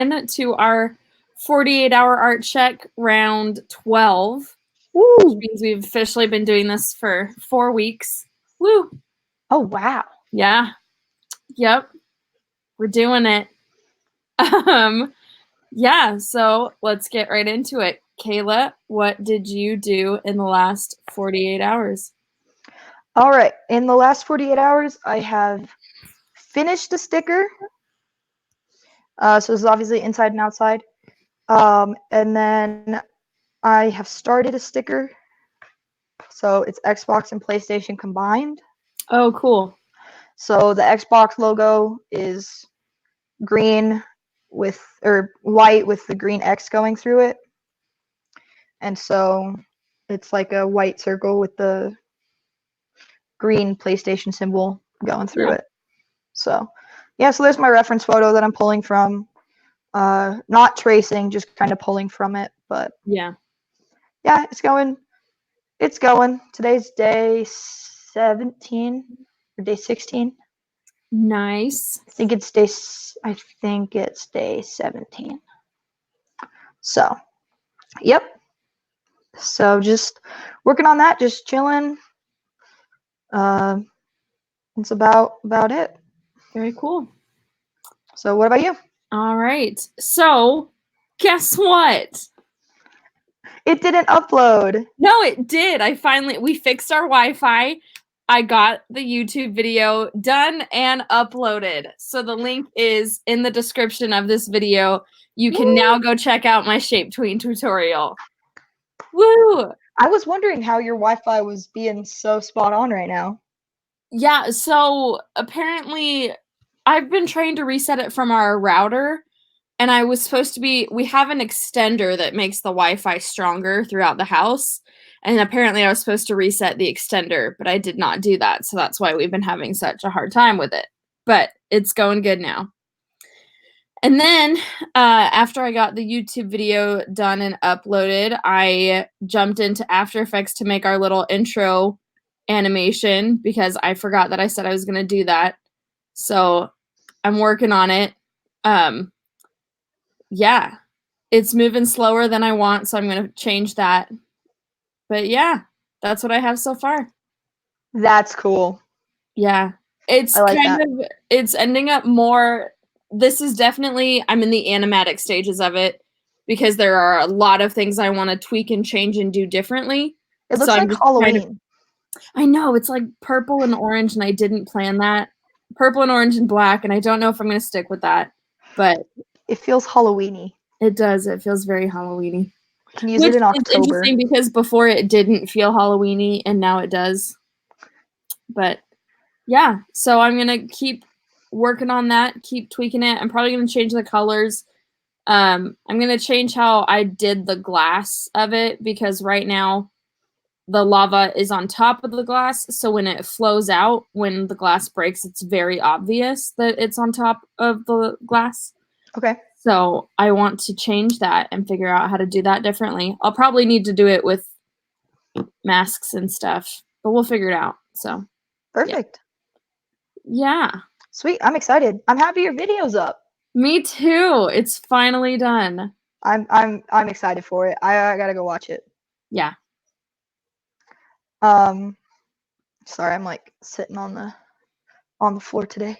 in to our 48-hour art check round 12. Woo! Which means we've officially been doing this for 4 weeks. Woo! Oh, wow. Yeah. Yep. We're doing it. Yeah, so let's get right into it. Kayla, what did you do in the last 48 hours? All right. In the last 48 hours, I have finished a sticker. So this is obviously inside and outside. And then I have started a sticker. So it's Xbox and PlayStation combined. Oh, cool. So the Xbox logo is green or white with the green X going through it. And so it's like a white circle with the green PlayStation symbol going through it. So yeah, so there's my reference photo that I'm pulling from. Not tracing, just kind of pulling from it, but yeah, it's going. Today's day 17 or day 16. Nice. I think it's day 17. So, yep. So just working on that, just chilling. It's about it. Very cool. So what about you? All right. So, guess what? It didn't upload. No, it did. We fixed our Wi-Fi. I got the YouTube video done and uploaded. So the link is in the description of this video. You can now go check out my shape tween tutorial. Woo! I was wondering how your Wi-Fi was being so spot on right now. Yeah, so apparently I've been trying to reset it from our router, and we have an extender that makes the Wi-Fi stronger throughout the house, and apparently I was supposed to reset the extender, but I did not do that, so that's why we've been having such a hard time with it. But it's going good now. And then after I got the YouTube video done and uploaded, I jumped into After Effects to make our little intro animation because I forgot that I said I was going to do that. So I'm working on it. Yeah, it's moving slower than I want, so I'm going to change that. But yeah, that's what I have so far. That's cool. Yeah, it's it's ending up more. This is definitely, I'm in the animatic stages of it because there are a lot of things I want to tweak and change and do differently. It looks like Halloween. I know, it's like purple and orange, and I didn't plan that. Purple and orange and black, and I don't know if I'm going to stick with that, but it feels Halloween-y. It does. It feels very Halloween-y. You can use it in October. It's interesting because before it didn't feel Halloween-y, and now it does. But yeah, so I'm going to keep working on that, keep tweaking it. I'm probably going to change the colors. I'm going to change how I did the glass of it because right now the lava is on top of the glass. So when it flows out, when the glass breaks, it's very obvious that it's on top of the glass. Okay. So I want to change that and figure out how to do that differently. I'll probably need to do it with masks and stuff, but we'll figure it out. So perfect. Yeah. Sweet. I'm excited. I'm happy your video's up. Me too. It's finally done. I'm excited for it. I gotta go watch it. Yeah. Sorry, I'm like sitting on the floor today.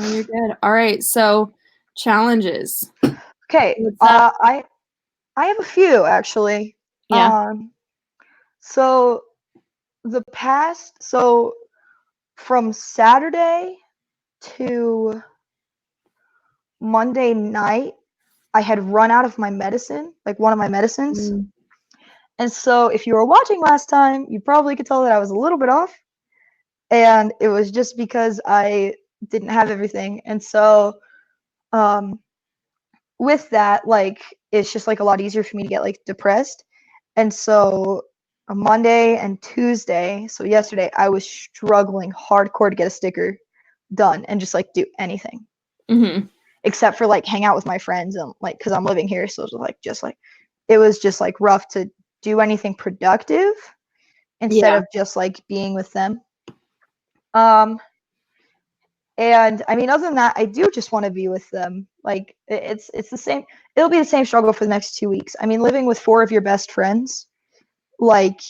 Oh, you're good. All right. So challenges. Okay. I have a few actually. Yeah. So from Saturday to Monday night, I had run out of my medicine, like one of my medicines. And so if you were watching last time, you probably could tell that I was a little bit off. And it was just because I didn't have everything. And so with that, like, it's just like a lot easier for me to get like depressed. And so on Monday and Tuesday, so yesterday, I was struggling hardcore to get a sticker done and just like do anything. Except for like hang out with my friends and like, cause I'm living here. So it was just like rough to do anything productive instead of just like being with them. And I mean, other than that, I do just want to be with them, Like it's the same. It'll be the same struggle for the next 2 weeks. I mean, living with 4 of your best friends, like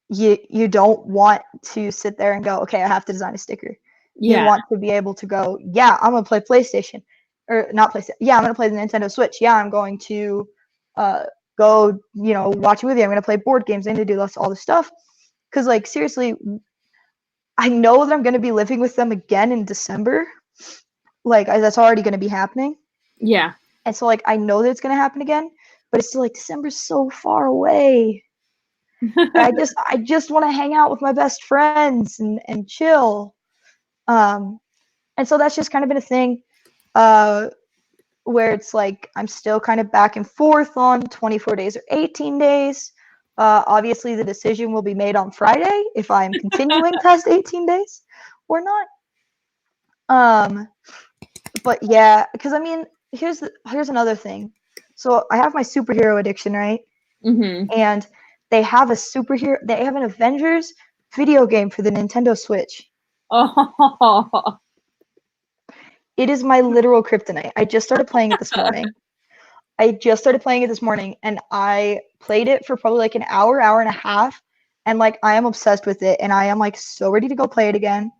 you don't want to sit there and go, okay, I have to design a sticker. You Yeah. want to be able to go, yeah, I'm gonna play PlayStation, or not PlayStation. Yeah, I'm gonna play the Nintendo Switch. Yeah, I'm going to go, watch a movie. I'm gonna play board games. I'm gonna do all this stuff. Because like seriously, I know that I'm gonna be living with them again in December. Like that's already gonna be happening. Yeah. And so like I know that it's gonna happen again, but it's still like December's so far away. I just want to hang out with my best friends and chill. And so that's just kind of been a thing where it's like I'm still kind of back and forth on 24 days or 18 days. Obviously, the decision will be made on Friday if I'm continuing past 18 days or not. But yeah, because I mean, here's another thing. So I have my superhero addiction, right? Mm-hmm. And they have an Avengers video game for the Nintendo Switch. Oh. It is my literal kryptonite. I just started playing it this morning. And I played it for probably like an hour and a half, and like I am obsessed with it, and I am like so ready to go play it again.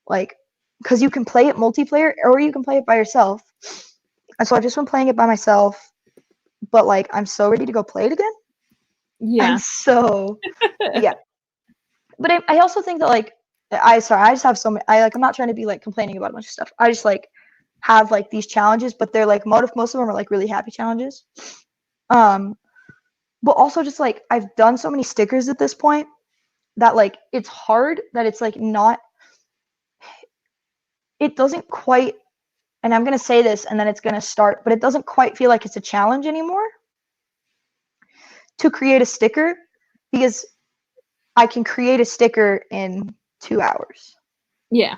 Like, because you can play it multiplayer or you can play it by yourself. And so I've just been playing it by myself, but like I'm so ready to go play it again. Yeah. And so yeah. But I also think that like I just have so many. I'm not trying to be like complaining about a bunch of stuff. I just like have like these challenges, but they're like most of them are like really happy challenges. But also just like I've done so many stickers at this point that like it's hard that it's like not. It doesn't quite, and I'm gonna say this and then it's gonna start, but it doesn't quite feel like it's a challenge anymore to create a sticker, because I can create a sticker in 2 hours. Yeah.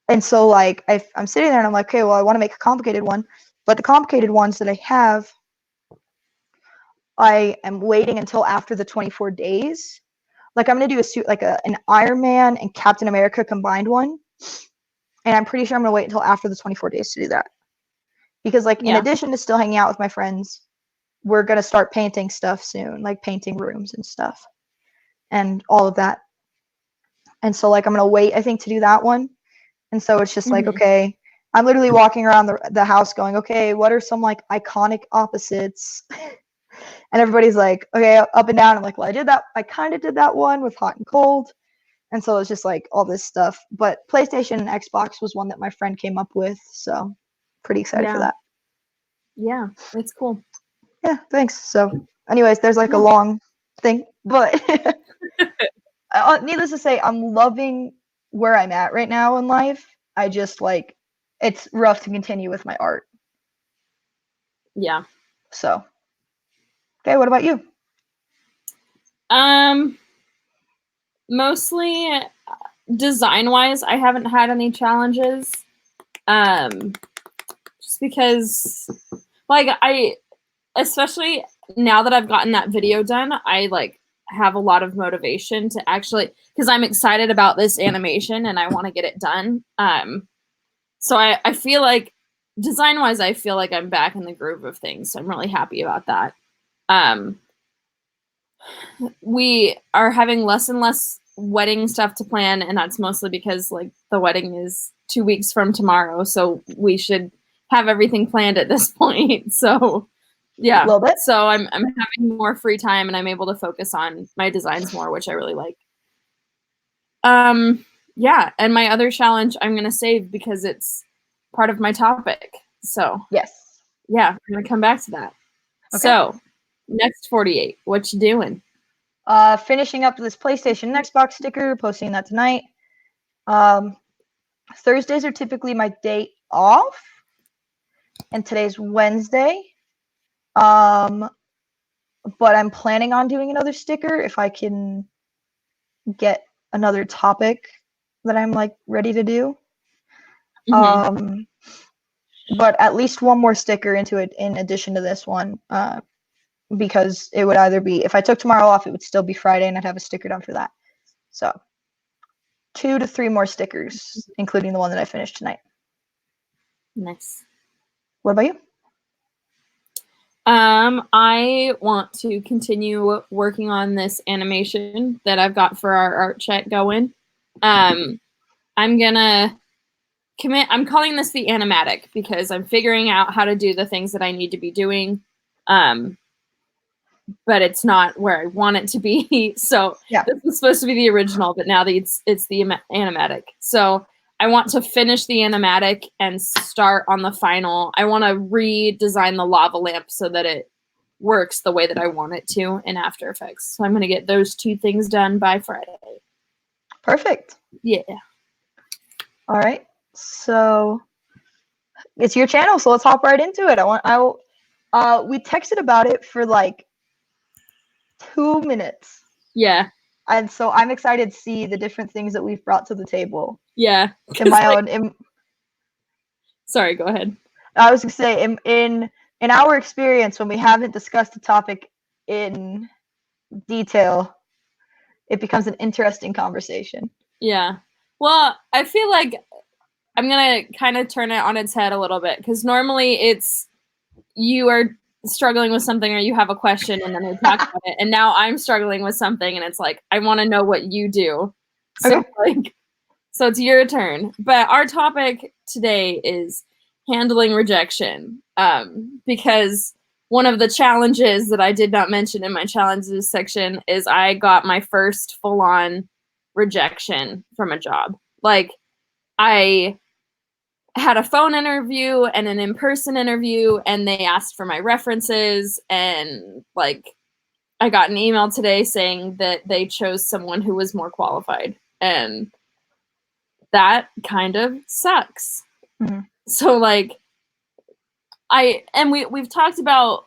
And so like I'm sitting there and I'm like, okay, well I want to make a complicated one, but the complicated ones that I have, I am waiting until after the 24 days. Like I'm gonna do a suit like an Iron Man and Captain America combined one, and I'm pretty sure I'm gonna wait until after the 24 days to do that, because like in addition to still hanging out with my friends, we're gonna start painting stuff soon, like painting rooms and stuff, and all of that. And so like I'm gonna wait, I think, to do that one. And so it's just like, okay, I'm literally walking around the house going, okay, what are some like iconic opposites? And everybody's like, okay, up and down. I'm like, well, I kind of did that one with hot and cold. And so it's just like all this stuff. But PlayStation and Xbox was one that my friend came up with. So pretty excited for that. Yeah, it's cool. Yeah, thanks. So anyways, there's like a long thing. But needless to say, I'm loving where I'm at right now in life. I just like, it's rough to continue with my art. Yeah. So, okay, what about you? Mostly design-wise, I haven't had any challenges. Just because, like, especially now that I've gotten that video done, I like have a lot of motivation to actually, because I'm excited about this animation and I want to get it done. So I feel like design-wise, I feel like I'm back in the groove of things. So I'm really happy about that. We are having less and less wedding stuff to plan, and that's mostly because like the wedding is 2 weeks from tomorrow, so we should have everything planned at this point. So yeah, a little bit. So I'm having more free time and I'm able to focus on my designs more, which I really like. Yeah, and my other challenge I'm gonna save because it's part of my topic. So yes, yeah, I'm gonna come back to that. Okay. So next 48, what you doing? Finishing up this PlayStation and Xbox sticker, posting that tonight. Thursdays are typically my day off, and today's Wednesday. But I'm planning on doing another sticker if I can get another topic that I'm like ready to do. But at least one more sticker into it in addition to this one, because it would either be, if I took tomorrow off, it would still be Friday and I'd have a sticker done for that. So 2 to 3 more stickers, including the one that I finished tonight. Nice. What about you? I want to continue working on this animation that I've got for our art check going. I'm gonna commit. I'm calling this the animatic because I'm figuring out how to do the things that I need to be doing. But it's not where I want it to be. So Yeah. this was supposed to be the original, but now it's the animatic. So I want to finish the animatic and start on the final. I want to redesign the lava lamp so that it works the way that I want it to in After Effects. So I'm going to get those 2 things done by Friday. Perfect. Yeah. All right. So it's your channel, so let's hop right into it. We texted about it for like 2 minutes. Yeah. And so I'm excited to see the different things that we've brought to the table. Yeah. In my own. Sorry, go ahead. I was gonna say in our experience, when we haven't discussed a topic in detail, it becomes an interesting conversation. Yeah. Well, I feel like I'm gonna kind of turn it on its head a little bit because normally it's you are struggling with something or you have a question and then we talk about it, and now I'm struggling with something and it's like I want to know what you do. So Okay. so it's your turn. But our topic today is handling rejection, because one of the challenges that I did not mention in my challenges section is I got my first full-on rejection from a job. Like, I had a phone interview and an in-person interview, and they asked for my references, and like I got an email today saying that they chose someone who was more qualified, and that kind of sucks. Mm-hmm. So like we've talked about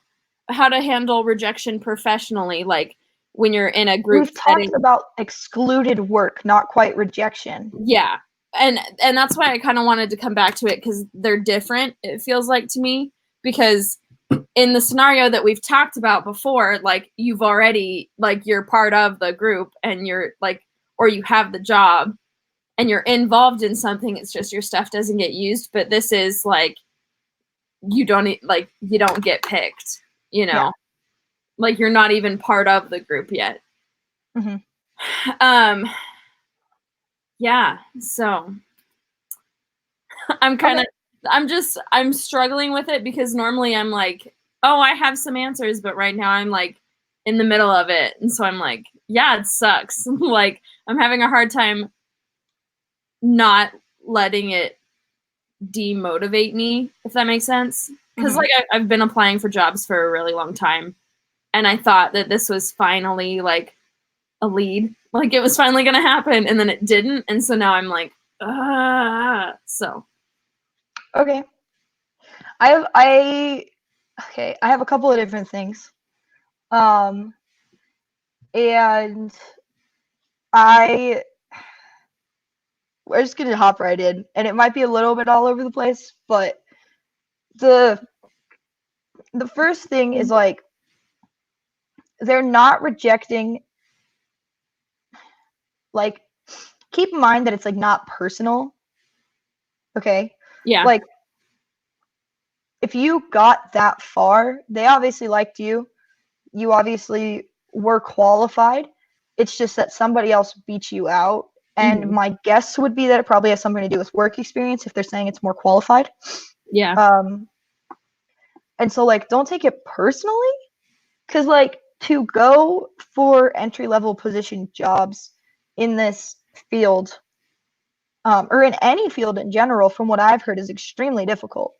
how to handle rejection professionally, like when you're in a group We've setting. talked about excluded work, not quite rejection. Yeah. And that's why I kind of wanted to come back to it, because they're different, it feels like to me, because in the scenario that we've talked about before, like you've already, like you're part of the group and you're like, or you have the job and you're involved in something, it's just your stuff doesn't get used. But this is like you don't get picked, Yeah. like you're not even part of the group yet. Mm-hmm. Yeah, so I'm struggling with it because normally I'm like, oh, I have some answers, but right now I'm like in the middle of it, and so I'm like, yeah, it sucks. Like I'm having a hard time not letting it demotivate me, if that makes sense. Because Mm-hmm. like I've been applying for jobs for a really long time, and I thought that this was finally like a lead, like it was finally gonna happen, and then it didn't, and so now I'm like, so. Okay. I have a couple of different things. And we're just gonna hop right in, and it might be a little bit all over the place, but the first thing is like they're not rejecting. Like, keep in mind that it's like not personal. Okay. Yeah. Like, if you got that far, they obviously liked you. You obviously were qualified. It's just that somebody else beat you out. And my guess would be that it probably has something to do with work experience if they're saying it's more qualified. Yeah. And so, like, don't take it personally. Because, like, to go for entry-level position jobs in this field, or in any field in general, from what I've heard, is extremely difficult.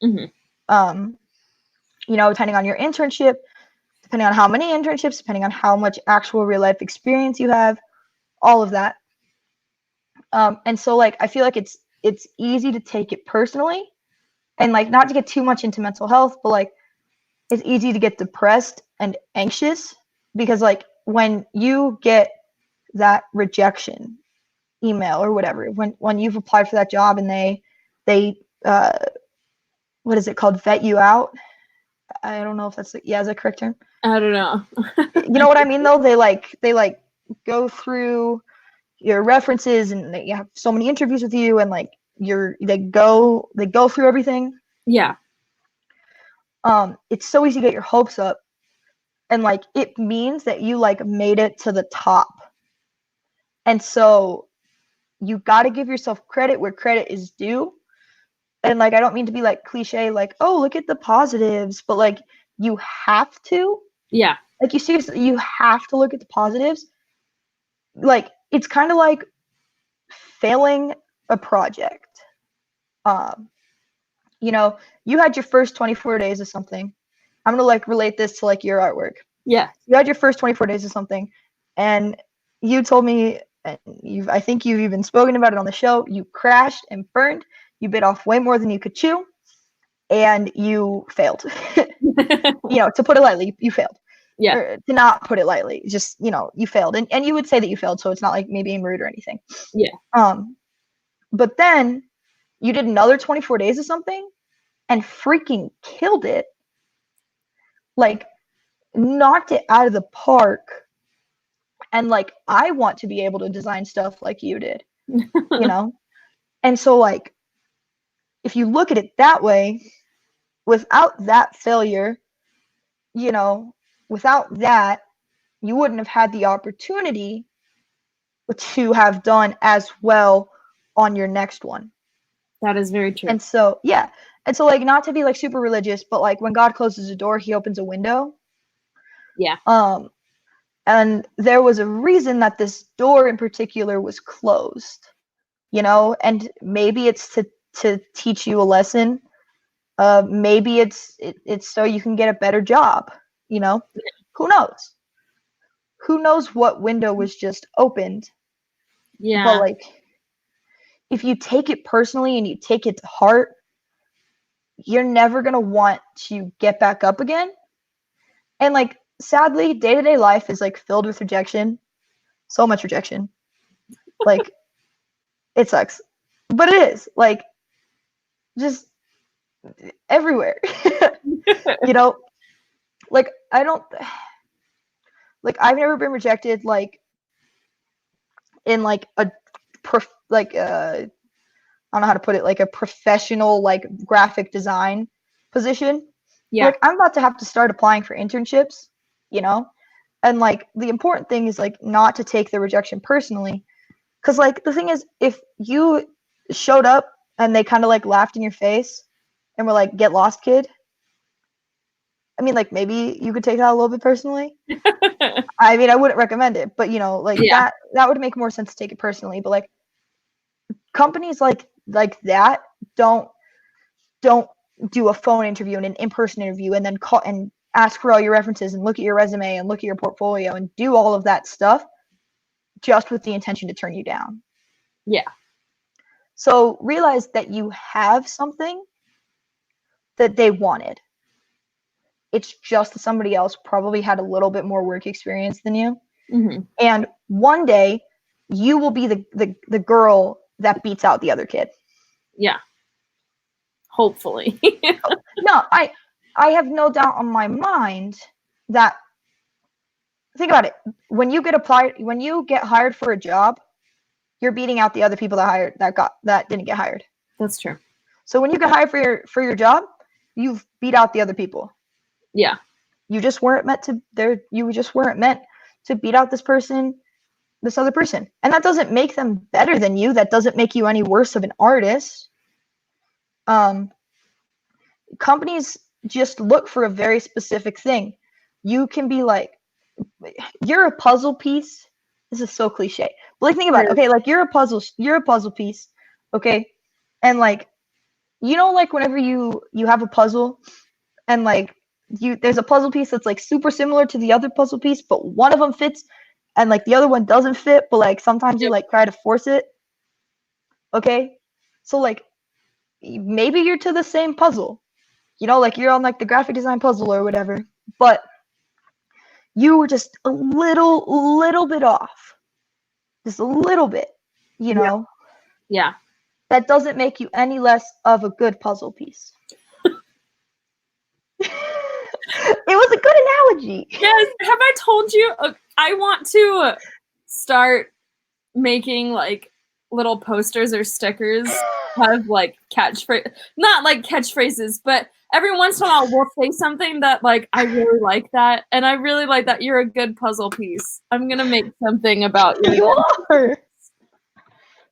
Mm-hmm. Depending on your internship, depending on how many internships, depending on how much actual real life experience you have, all of that. And so like I feel like it's easy to take it personally, and like not to get too much into mental health, but like it's easy to get depressed and anxious because like when you get that rejection email or whatever, when you've applied for that job and they what is it called, vet you out? I don't know if that's is that correct term? I don't know. You know what I mean though? They go through your references and they have so many interviews with you, and like they go through everything. Yeah. It's so easy to get your hopes up, and like it means that you like made it to the top. And so you got to give yourself credit where credit is due. And like I don't mean to be like cliche, like, oh, look at the positives, but like you have to. Yeah. Like you seriously, you have to look at the positives. Like it's kind of like failing a project. You know, you had your first 24 days of something. I'm gonna like relate this to like your artwork. Yeah. You had your first 24 days of something, and you told me, and I think you've even spoken about it on the show. You crashed and burned. You bit off way more than you could chew, and you failed. You know, to put it lightly, you failed. Yeah. Or to not put it lightly, just, you know, you failed, and you would say that you failed, so it's not like me being rude or anything. Yeah. But then you did another 24 days of something and freaking killed it. Like knocked it out of the park. And like I want to be able to design stuff like you did, you know? And so like if you look at it that way, without that failure, you know, without that, you wouldn't have had the opportunity to have done as well on your next one. That is very true. And so, yeah. And so like not to be like super religious, but like when God closes a door, he opens a window. Yeah. And there was a reason that this door in particular was closed, you know, and maybe it's to teach you a lesson. Maybe it's so you can get a better job, you know. Who knows? Who knows what window was just opened? Yeah. But like if you take it personally and you take it to heart, you're never going to want to get back up again. And like sadly, day-to-day life is like filled with rejection. So much rejection. Like it sucks. But it is like just everywhere. You know, like I've never been rejected like in like a I don't know how to put it, like a professional like graphic design position. Yeah. Like I'm about to have to start applying for internships, you know? And like the important thing is like not to take the rejection personally. Cause like the thing is, if you showed up and they kind of like laughed in your face and were like, get lost, kid. I mean, like maybe you could take that a little bit personally. I mean, I wouldn't recommend it, but you know, like Yeah. that would make more sense to take it personally. But like companies like that don't do a phone interview and an in-person interview and then call and ask for all your references and look at your resume and look at your portfolio and do all of that stuff just with the intention to turn you down. Yeah. So realize that you have something that they wanted. It's just that somebody else probably had a little bit more work experience than you. Mm-hmm. And one day you will be the girl that beats out the other kid. Yeah. Hopefully. No, I have no doubt on my mind that, think about it. When you get hired for a job, you're beating out the other people that didn't get hired. That's true. So when you get hired for your job, you've beat out the other people. Yeah. You just weren't meant to beat out this other person. And that doesn't make them better than you. That doesn't make you any worse of an artist. Companies just look for a very specific thing. You can be like, you're a puzzle piece. This is so cliche. But like think about it. Okay, like you're a puzzle piece. Okay. And like, you know, like whenever you have a puzzle and like there's a puzzle piece that's like super similar to the other puzzle piece, but one of them fits and like the other one doesn't fit, but like sometimes you like try to force it. Okay. So like maybe you're to the same puzzle, you know, like you're on like the graphic design puzzle or whatever, but you were just a little bit off, just a little bit, you know. Yeah. That doesn't make you any less of a good puzzle piece. It was a good analogy. Yes. Have I told you? I want to start making like little posters or stickers have like catchphrase, not like catchphrases, but every once in a while we'll say something that like I really like that, and I really like that you're a good puzzle piece. I'm gonna make something about you. You are.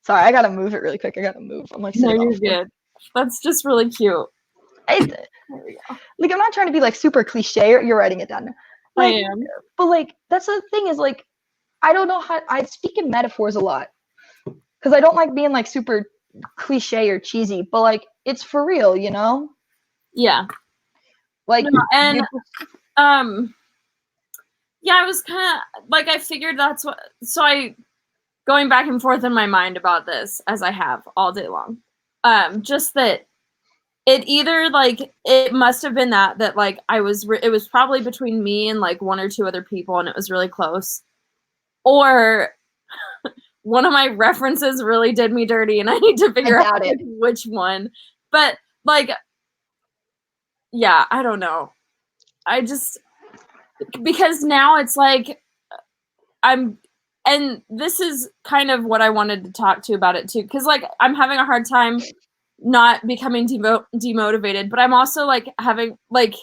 Sorry, I gotta move it really quick. I gotta move. I'm like No, sitting on you're the floor. good. That's just really cute. I, There we go. like I'm not trying to be like super cliche. You're writing it down. Like, I am. but like that's the thing is like I don't know how I speak in metaphors a lot because I don't like being like super cliche or cheesy, but like it's for real, you know? Yeah. Like No, and you, yeah, I was kind of like I figured that's what. So I going back and forth in my mind about this as I have all day long. Just that it either like it must have been that like it was probably between me and like one or two other people, and it was really close, or one of my references really did me dirty, and I need to figure out like, which one. But like, yeah, I don't know. I just because now it's like and this is kind of what I wanted to talk to about it too, because like I'm having a hard time not becoming demotivated, but I'm also like having like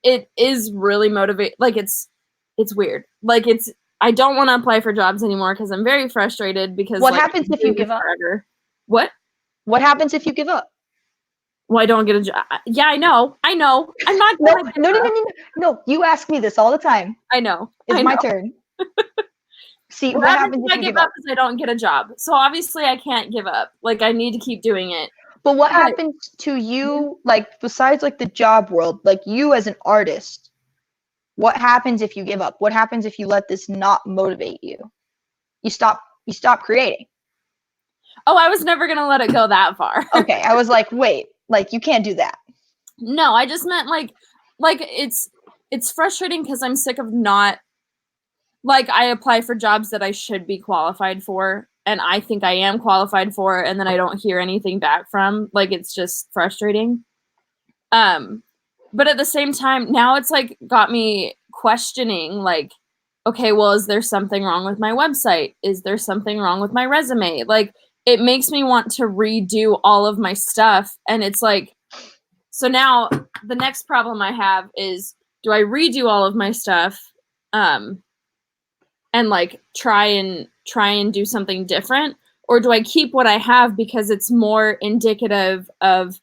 it is really motivate like it's weird. Like I don't want to apply for jobs anymore because I'm very frustrated because what like, happens if you give up? What? What happens if you give up? Well, I don't get a job. Yeah, I know. I'm not No. You ask me this all the time. I know. It's my turn. See, what happens if I give up is I don't get a job. So obviously I can't give up. Like I need to keep doing it. But what happens to you, like besides like the job world, like you as an artist? What happens if you give up? What happens if you let this not motivate you? You stop creating. Oh, I was never gonna let it go that far. Okay, I was like, wait, like you can't do that. No, I just meant like it's frustrating because I'm sick of not like I apply for jobs that I should be qualified for and I think I am qualified for and then I don't hear anything back from. Like it's just frustrating. But at the same time, now it's like got me questioning like, okay, well, is there something wrong with my website? Is there something wrong with my resume? Like it makes me want to redo all of my stuff. And it's like, so now the next problem I have is, do I redo all of my stuff? And like try and do something different, or do I keep what I have because it's more indicative of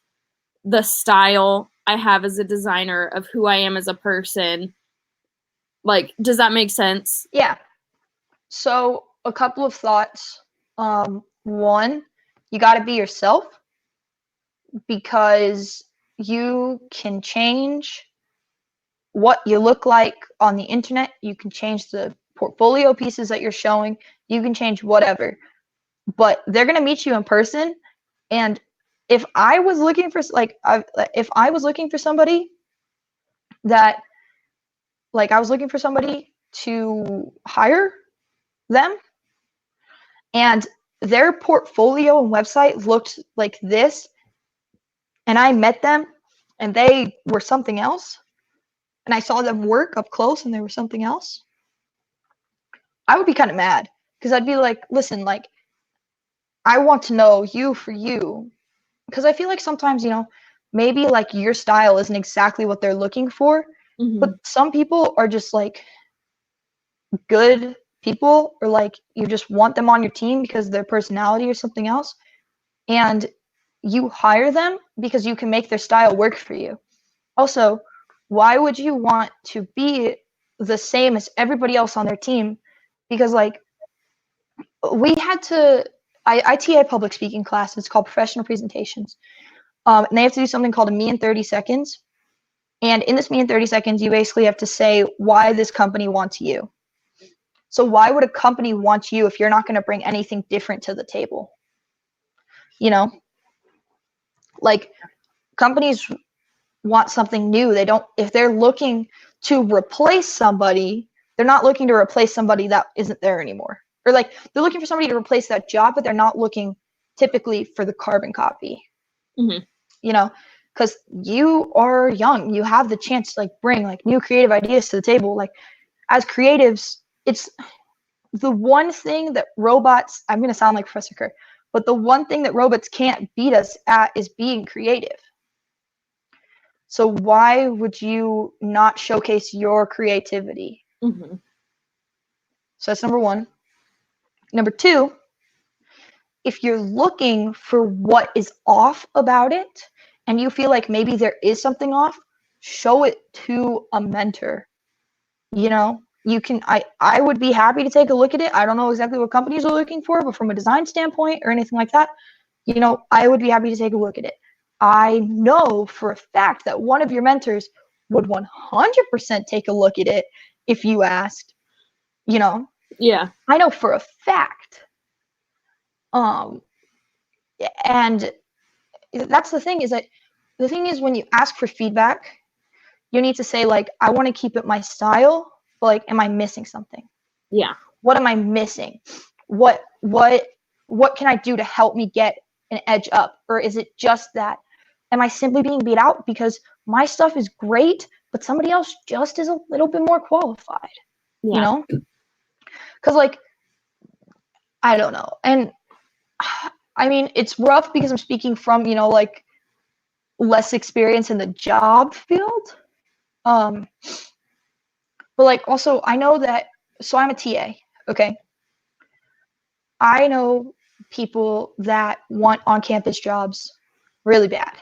the style I have as a designer, of who I am as a person? Like, does that make sense? Yeah. So a couple of thoughts. One, you got to be yourself because you can change what you look like on the internet. You can change the portfolio pieces that you're showing. You can change whatever, but they're going to meet you in person. And if I was looking for if I was looking for somebody that like I was looking for somebody to hire them and their portfolio and website looked like this and I met them and they were something else and I saw them work up close and they were something else, I would be kind of mad because I'd be like, listen, like I want to know you for you, because I feel like sometimes, maybe like your style isn't exactly what they're looking for, but some people are just like good people, or like you just want them on your team because of their personality or something else, and you hire them because you can make their style work for you. Also, why would you want to be the same as everybody else on their team? Because like we had to I TA public speaking class. It's called professional presentations. And they have to do something called a me in 30 seconds. And in this me in 30 seconds, you basically have to say why this company wants you. So why would a company want you if you're not going to bring anything different to the table? Like companies want something new. They don't, if they're looking to replace somebody, they're not looking to replace somebody that isn't there anymore. Or like they're looking for somebody to replace that job, but they're not looking typically for the carbon copy. Because you are young, you have the chance to like bring like new creative ideas to the table. Like as creatives, it's the one thing that robots, I'm going to sound like Professor Kerr, But the one thing that robots can't beat us at is being creative. So why would you not showcase your creativity? Mm-hmm. So that's number one. Number two, if you're looking for what is off about it and you feel like maybe there is something off, show it to a mentor. You know, you can I would be happy to take a look at it. I don't know exactly what companies are looking for, but from a design standpoint or anything like that, you know, I would be happy to take a look at it. I know for a fact that one of your mentors would 100% take a look at it if you asked, you know. Yeah. I know for a fact. And that's the thing is that the thing is when you ask for feedback, you need to say like, I want to keep it my style, but like, am I missing something? Yeah. What am I missing? What can I do to help me get an edge up? Or is it just that? Am I simply being beat out because my stuff is great, but somebody else just is a little bit more qualified? Yeah. You know? Because like, I don't know. And I mean, it's rough because I'm speaking from, you know, like less experience in the job field. But like also I know that, so I'm a TA, okay? I know people that want on-campus jobs really bad.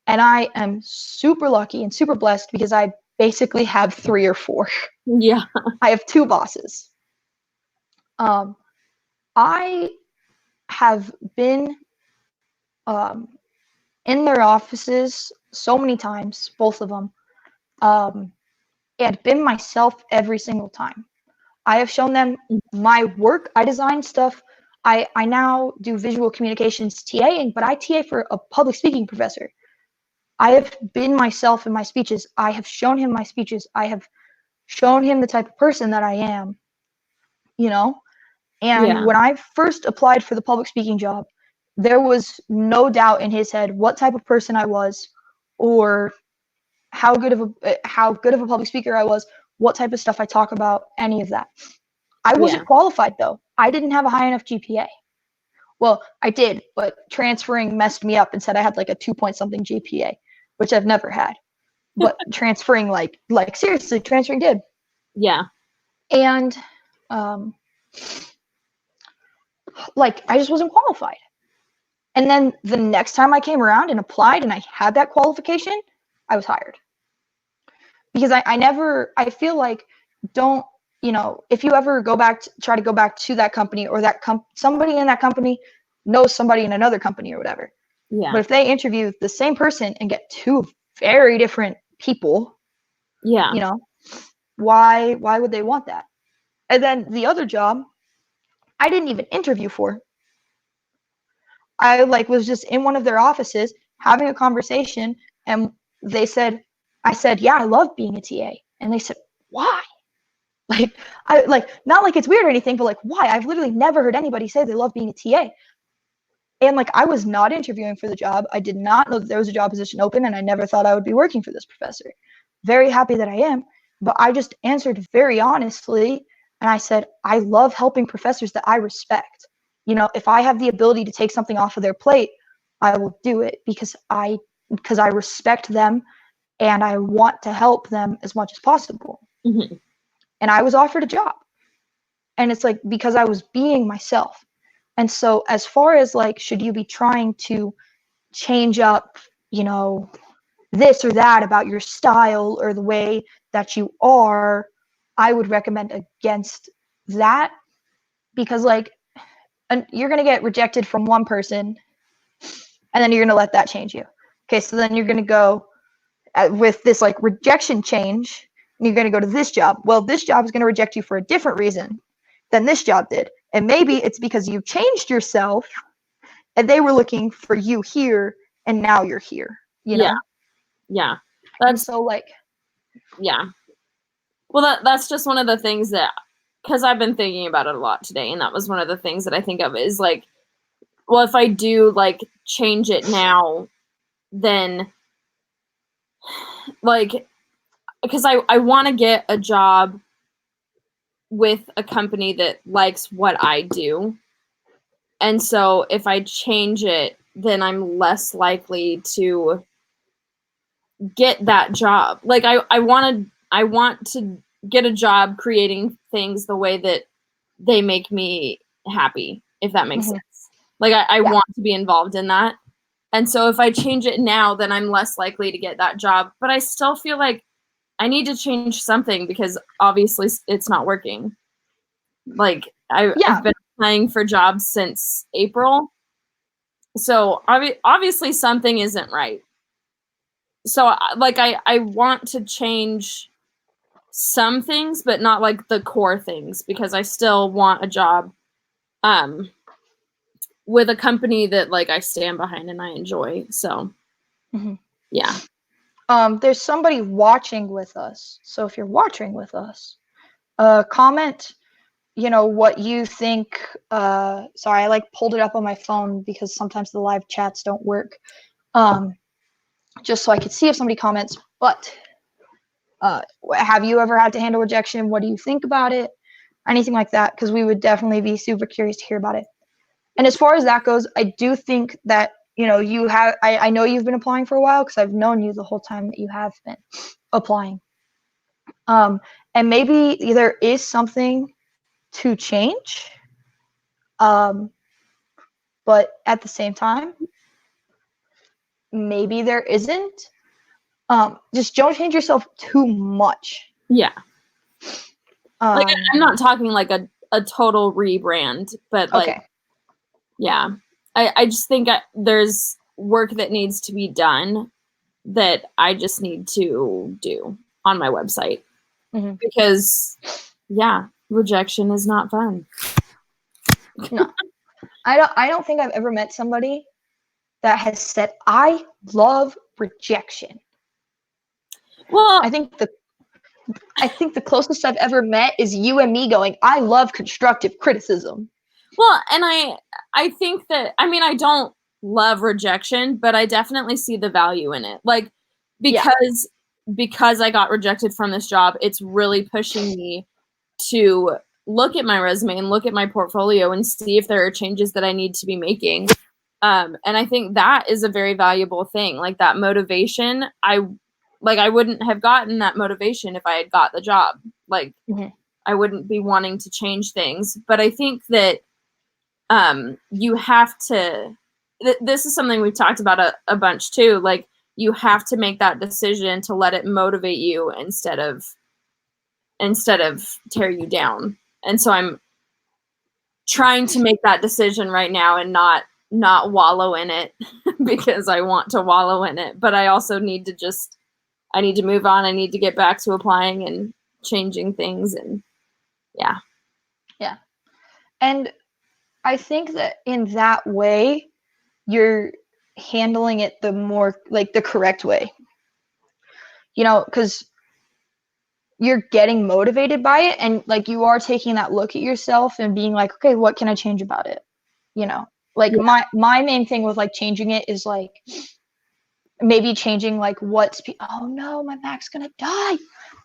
And I am super lucky and super blessed because I basically have 3 or 4. Yeah. I have 2 bosses. I have been in their offices so many times, both of them, and been myself every single time. I have shown them my work. I design stuff. I now do visual communications TAing, but I TA for a public speaking professor. I have been myself in my speeches. I have shown him my speeches. I have shown him the type of person that I am, you know? And Yeah. when I first applied for the public speaking job, there was no doubt in his head what type of person I was or how good of a public speaker I was, what type of stuff I talk about, any of that. I wasn't qualified though. I didn't have a high enough GPA. Well, I did, but transferring messed me up and said I had like a 2 point something GPA, which I've never had. But transferring like seriously, transferring did. Yeah. And like I just wasn't qualified. And then the next time I came around and applied and I had that qualification, I was hired. Because I feel like don't, you know, if you ever try to go back to that company or somebody in that company knows somebody in another company or whatever. Yeah. But if they interview the same person and get 2 very different people, Yeah. you know, why would they want that? And then the other job, I didn't even interview for. I like was just in one of their offices having a conversation and I said, yeah, I love being a TA. And they said, why? Like, I like, not like it's weird or anything, but like, why? I've literally never heard anybody say they love being a TA. And like, I was not interviewing for the job. I did not know that there was a job position open, and I never thought I would be working for this professor. Very happy that I am, but I just answered very honestly. And I said, I love helping professors that I respect. You know, if I have the ability to take something off of their plate, I will do it because I respect them and I want to help them as much as possible. Mm-hmm. And I was offered a job. And it's like, because I was being myself. And so as far as like, should you be trying to change up, you know, this or that about your style or the way that you are, I would recommend against that, because like you're going to get rejected from one person and then you're going to let that change you. Okay, so then you're going to go with this like rejection change and you're going to go to this job. Well, this job is going to reject you for a different reason than this job did. And maybe it's because you changed yourself and they were looking for you here and now you're here, you know? Yeah. And so like, yeah. Well, that's just one of the things that, because I've been thinking about it a lot today, and that was one of the things that I think of is like, well, if I do like change it now, then like, because I want to get a job with a company that likes what I do. And so if I change it, then I'm less likely to get that job. Like I want to get a job creating things the way that they make me happy, if that makes sense. Like I Yeah. want to be involved in that. And so if I change it now, then I'm less likely to get that job. But I still feel like I need to change something because obviously it's not working. Like I've been applying for jobs since April. So obviously something isn't right. So like I want to change some things, but not like the core things, because I still want a job with a company that like I stand behind and I enjoy. So yeah. There's somebody watching with us. So if you're watching with us, comment, what you think. Sorry, I like pulled it up on my phone because sometimes the live chats don't work. Just so I could see if somebody comments. But have you ever had to handle rejection? What do you think about it? Anything like that? Because we would definitely be super curious to hear about it. And as far as that goes, I do think that, you have, I know you've been applying for a while because I've known you the whole time that you have been applying. And maybe there is something to change. But at the same time, maybe there isn't. Just don't change yourself too much. Yeah. Like I'm not talking like a total rebrand, but like, okay. Yeah. I just think there's work that needs to be done that I just need to do on my website. Because, yeah, rejection is not fun. No. I don't think I've ever met somebody that has said, I love rejection. Well, I think the closest I've ever met is you and me going, I love constructive criticism. Well, and I think that, I mean, I don't love rejection, but I definitely see the value in it. Like, because I got rejected from this job, it's really pushing me to look at my resume and look at my portfolio and see if there are changes that I need to be making. And I think that is a very valuable thing. Like that motivation, I wouldn't have gotten that motivation if I had got the job. Like I wouldn't be wanting to change things. But I think that you have to, this is something we've talked about a bunch too. Like you have to make that decision to let it motivate you instead of tear you down. And so I'm trying to make that decision right now and not wallow in it because I want to wallow in it. But I also need to I need to move on. I need to get back to applying and changing things. And yeah. Yeah. And I think that in that way, you're handling it the more like the correct way. Because you're getting motivated by it and like you are taking that look at yourself and being like, okay, what can I change about it? Like my main thing with like changing it is like maybe changing like oh no, my Mac's gonna die.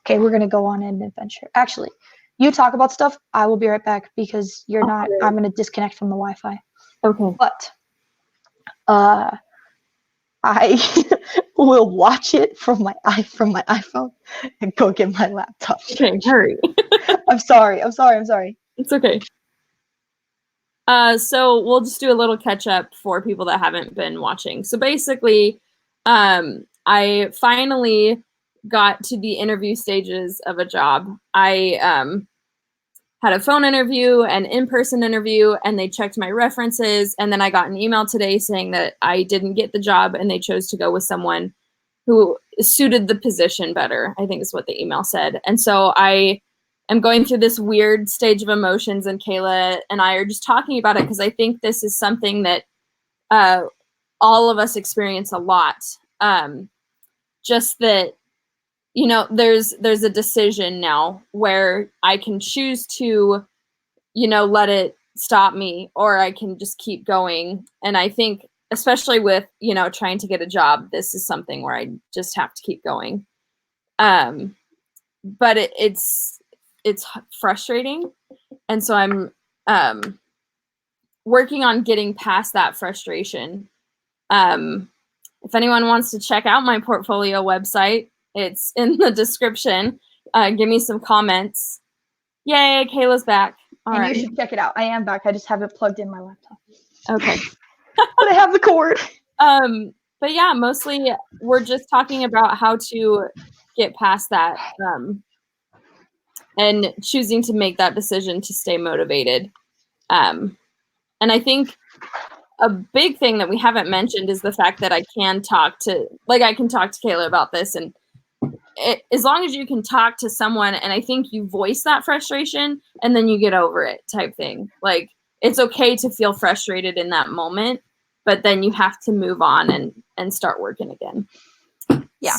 Okay, we're gonna go on an adventure. Actually, you talk about stuff. I will be right back because you're not. I'm gonna disconnect from the Wi-Fi. Okay. But I will watch it from my iPhone and go get my laptop. Okay, hurry. I'm sorry. It's okay. So we'll just do a little catch up for people that haven't been watching. So basically, I finally got to the interview stages of a job. I had a phone interview, an in-person interview, and they checked my references. And then I got an email today saying that I didn't get the job and they chose to go with someone who suited the position better, I think is what the email said. And so I am going through this weird stage of emotions, and Kayla and I are just talking about it because I think this is something that all of us experience a lot. Just that, there's a decision now where I can choose to, let it stop me, or I can just keep going. And I think, especially with, trying to get a job, this is something where I just have to keep going. But it's frustrating. And so I'm working on getting past that frustration. If anyone wants to check out my portfolio website, it's in the description. Give me some comments. Yay, Kayla's back. All right. You should check it out. I am back. I just have it plugged in my laptop. Okay. But I have the cord. But yeah, mostly we're just talking about how to get past that, and choosing to make that decision to stay motivated. And I think a big thing that we haven't mentioned is the fact that I can talk to Kayla about this, and as long as you can talk to someone, and I think you voice that frustration and then you get over it type thing. Like, it's okay to feel frustrated in that moment, but then you have to move on and start working again. Yeah.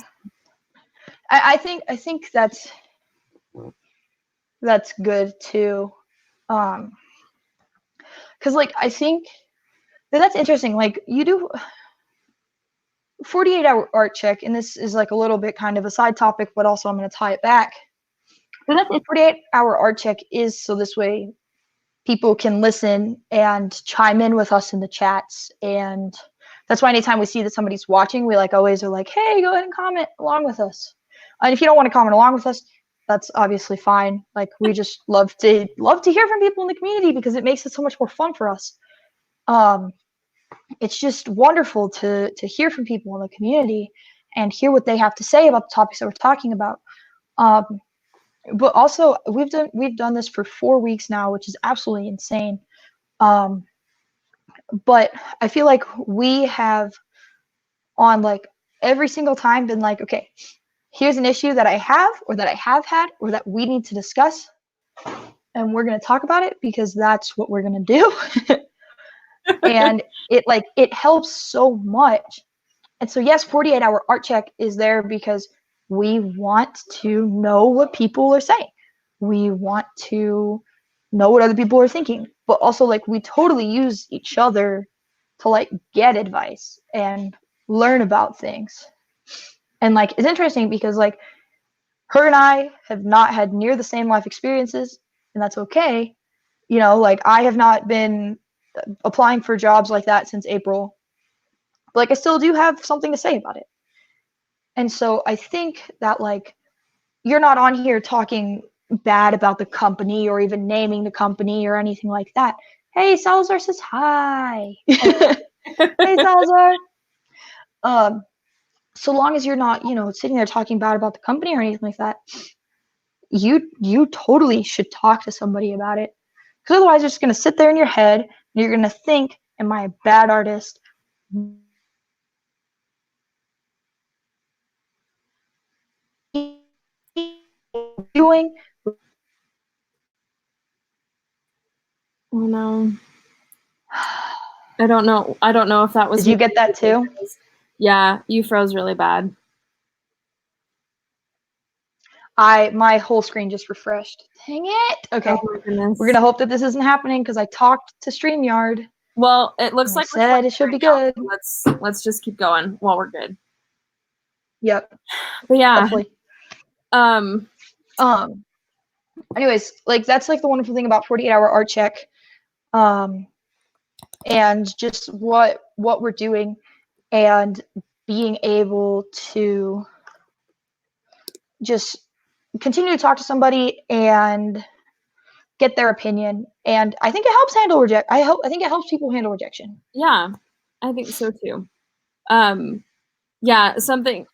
I think that's good too. Cause like, I think that's interesting. Like, you do 48-hour art check, and this is like a little bit kind of a side topic, but also I'm going to tie it back. But that's 48-hour art check is so this way people can listen and chime in with us in the chats. And that's why anytime we see that somebody's watching, we like always are like, hey, go ahead and comment along with us. And if you don't want to comment along with us, that's obviously fine. Like, we just love to hear from people in the community because it makes it so much more fun for us. It's just wonderful to hear from people in the community and hear what they have to say about the topics that we're talking about. But also, we've done this for 4 weeks now, which is absolutely insane. But I feel like we have, on like every single time, been like, okay, here's an issue that I have, or that I have had, or that we need to discuss, and we're going to talk about it because that's what we're going to do. And it helps so much. And so yes, 48-hour art check is there because we want to know what people are saying. We want to know what other people are thinking, but also like we totally use each other to like get advice and learn about things. And like, it's interesting because like her and I have not had near the same life experiences, and that's okay. You know, like, I have not been applying for jobs like that since April, but like I still do have something to say about it. And so I think that like, you're not on here talking bad about the company or even naming the company or anything like that. Hey, Salazar says hi. Hey, Salazar. So long as you're not, sitting there talking bad about the company or anything like that, you totally should talk to somebody about it. Because otherwise you're just going to sit there in your head and you're going to think, am I a bad artist? Doing? Oh no. I don't know if that was. Did you get that too? Yeah, you froze really bad. My whole screen just refreshed. Dang it. Okay. Oh my goodness. We're going to hope that this isn't happening because I talked to StreamYard. Well, it looks like said it should be good. Let's just keep going while we're good. Yep. But yeah. Hopefully. Anyways, like, that's like the wonderful thing about 48-hour art check. And just what we're doing and being able to just continue to talk to somebody and get their opinion. And I think it helps handle I think it helps people handle rejection. Yeah, I think so too. Yeah, something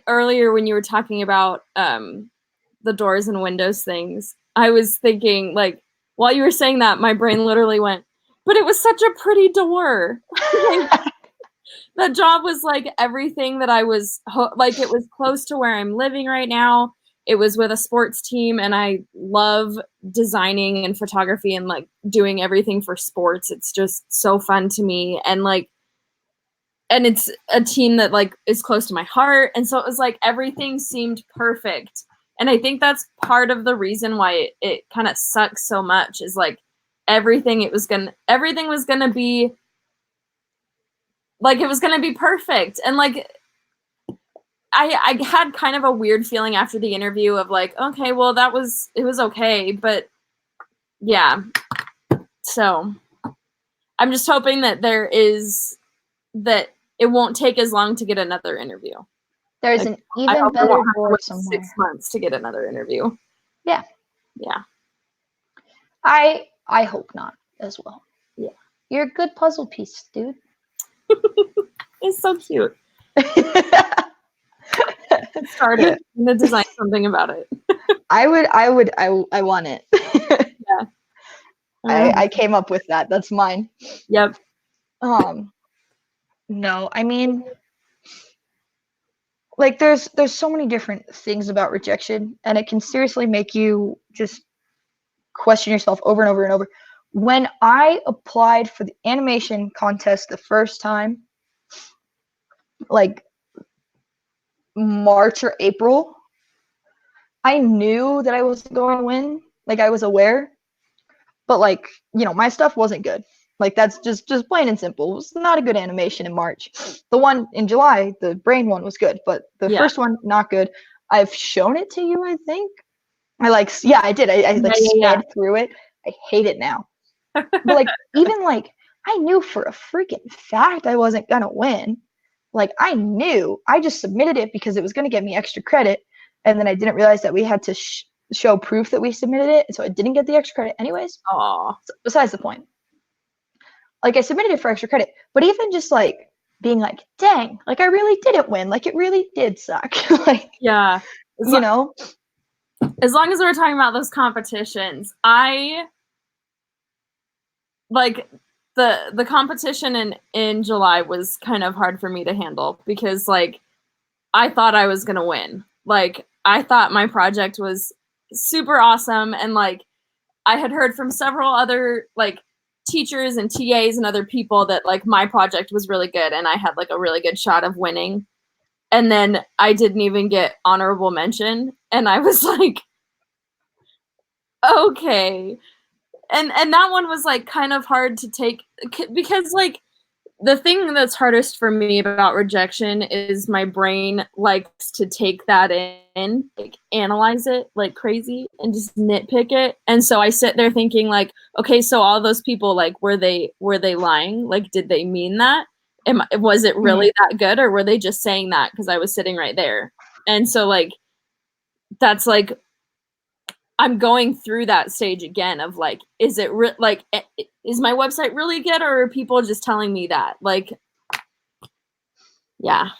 earlier when you were talking about the doors and windows things, I was thinking, like, while you were saying that, my brain literally went, but it was such a pretty door. The job was like everything that I was like, it was close to where I'm living right now. It was with a sports team, and I love designing and photography and like doing everything for sports. It's just so fun to me. And like, and it's a team that like is close to my heart. And so it was like everything seemed perfect. And I think that's part of the reason why it kind of sucks so much, is like everything was gonna be like, it was gonna be perfect. And like, I had kind of a weird feeling after the interview of like, okay, well, it was okay, but yeah. So I'm just hoping that that it won't take as long to get another interview. There's an even better door somewhere. 6 months to get another interview. Yeah. Yeah. I hope not as well. Yeah. You're a good puzzle piece, dude. It's so cute. Start it. I'm gonna design something about it. I want it. Yeah. I came up with that. That's mine. Yep. No, I mean, like there's so many different things about rejection, and it can seriously make you just question yourself over and over and over. When I applied for the animation contest the first time, like March or April, I knew that I wasn't going to win. Like I was aware, but like, you know, my stuff wasn't good. Like that's just plain and simple. It was not a good animation in March. The one in July, the brain one was good, but the first one not good. I've shown it to you, I think. I did. I sped through it. I hate it now. But like even like I knew for a freaking fact I wasn't gonna win. Like I knew. I just submitted it because it was gonna get me extra credit, and then I didn't realize that we had to show proof that we submitted it, so I didn't get the extra credit anyways. Aww. So besides the point. Like I submitted it for extra credit, but even just like being like, dang, like I really didn't win. Like it really did suck. Like yeah, you know. As long as we're talking about those competitions, I like the competition in July was kind of hard for me to handle because like I thought I was gonna win. Like I thought my project was super awesome, and like I had heard from several other like teachers and TAs and other people that like my project was really good and I had like a really good shot of winning. And then I didn't even get honorable mention, and I was like, okay. And that one was like kind of hard to take because like the thing that's hardest for me about rejection is my brain likes to take that in, like analyze it like crazy and just nitpick it. And so I sit there thinking like, okay, so all those people, like, were they lying? Like, did they mean that? Was it really that good, or were they just saying that because I was sitting right there? And so like, that's like, I'm going through that stage again of like, is it like, is my website really good, or are people just telling me that? Like, yeah.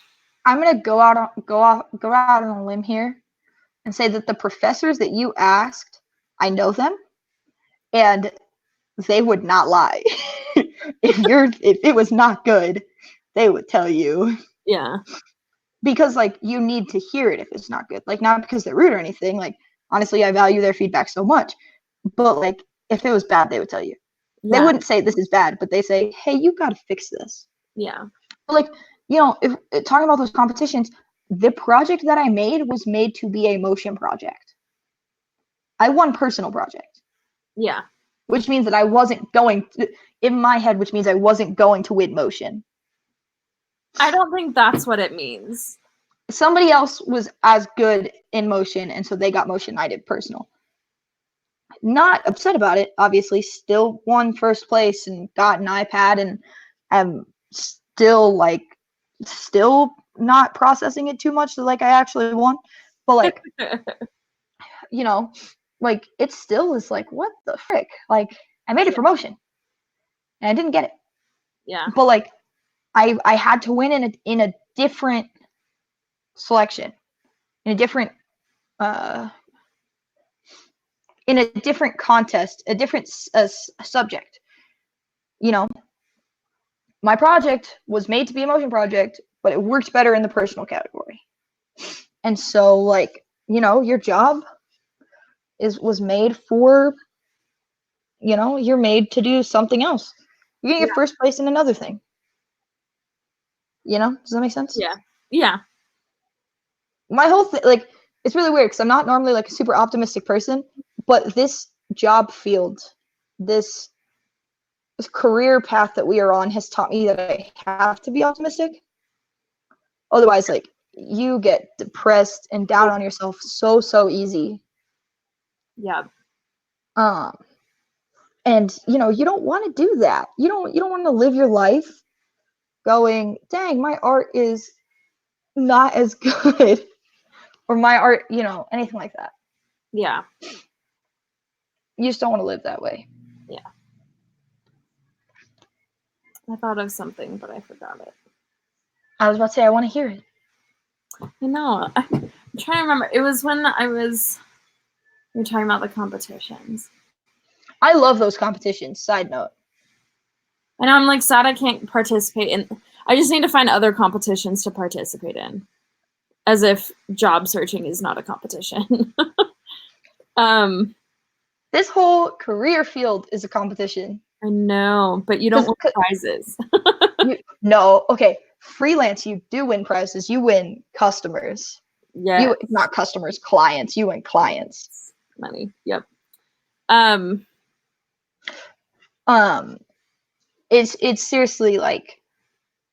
I'm gonna go out on a limb here and say that the professors that you asked, I know them, and they would not lie. If it was not good, they would tell you. Yeah. Because like you need to hear it if it's not good. Like not because they're rude or anything. Like honestly, I value their feedback so much. But like if it was bad, they would tell you. Yeah. They wouldn't say this is bad, but they say, hey, you got to fix this. Yeah. But like, you know, if talking about those competitions, the project that I made was made to be a motion project. I won personal project. Yeah. Which means that I wasn't going to, in my head, which means I wasn't going to win motion. I don't think that's what it means. Somebody else was as good in motion, and so they got motion. I did personal. Not upset about it, obviously. Still won first place and got an iPad, and am still not processing it too much. So like I actually won, but like, you know, like it still is like, what the frick? Like I made it for motion, and I didn't get it. Yeah. But like, I had to win in a different selection, in a different contest, a different subject. You know, my project was made to be a motion project, but it worked better in the personal category. And so like, you know, your job was made for, you know, you're made to do something else. You're gonna get first place in another thing. You know, does that make sense? Yeah. Yeah. My whole thing, like, it's really weird because I'm not normally like a super optimistic person, but this job field, this career path that we are on has taught me that I have to be optimistic. Otherwise, like, you get depressed and down on yourself so easy. Yeah. And, you know, you don't want to do that. You don't want to live your life going, dang, my art is not as good. Or my art, you know, anything like that. Yeah. You just don't want to live that way. Yeah. I thought of something, but I forgot it. I was about to say, I want to hear it. I know. I'm trying to remember. It was when we were talking about the competitions. I love those competitions, side note. And I'm like sad I can't participate in. I just need to find other competitions to participate in. As if job searching is not a competition. This whole career field is a competition. I know, but you don't win prizes. No, okay. Freelance, you do win prizes. You win customers. Yeah. You not customers, clients. You win clients. Money. Yep. It's seriously like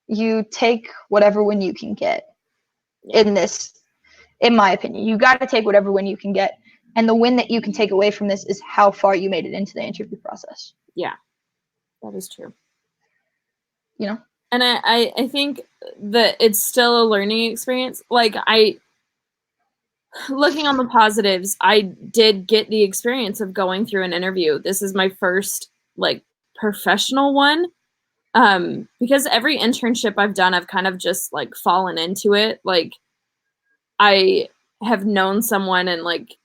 you take whatever win you can get. In this, in my opinion, you got to take whatever win you can get, and the win that you can take away from this is how far you made it into the interview process. Yeah, that is true. You know, and I think that it's still a learning experience. Like looking on the positives, I did get the experience of going through an interview. This is my first like professional one. Because every internship I've done, I've kind of just like fallen into it. Like I have known someone and like,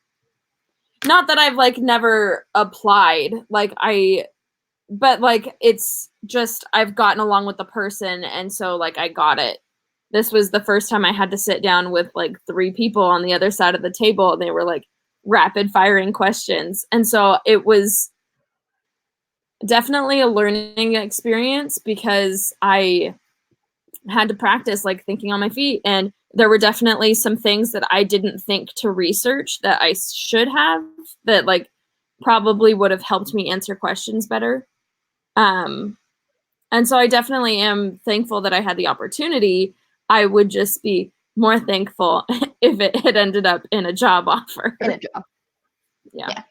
not that I've like never applied, but like it's just I've gotten along with the person, and so like I got it. This was the first time I had to sit down with like 3 people on the other side of the table, and they were like rapid firing questions. And so it was definitely a learning experience because I had to practice like thinking on my feet, and there were definitely some things that I didn't think to research that I should have, that like probably would have helped me answer questions better. And so I definitely am thankful that I had the opportunity. I would just be more thankful if it had ended up in a job offer. in a job. Yeah.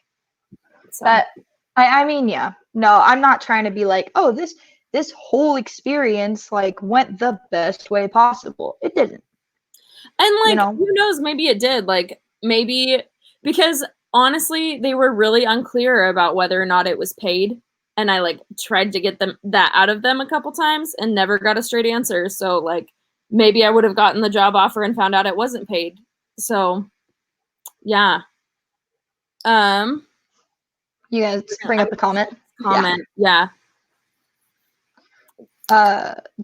So. That I mean, yeah. No, I'm not trying to be like, oh, this whole experience like went the best way possible. It didn't. And like, you know? who knows, maybe it did. Like maybe because honestly, they were really unclear about whether or not it was paid. And I like tried to get that out of them a couple times and never got a straight answer. So like maybe I would have gotten the job offer and found out it wasn't paid. So yeah. You guys bring up a comment? Yeah.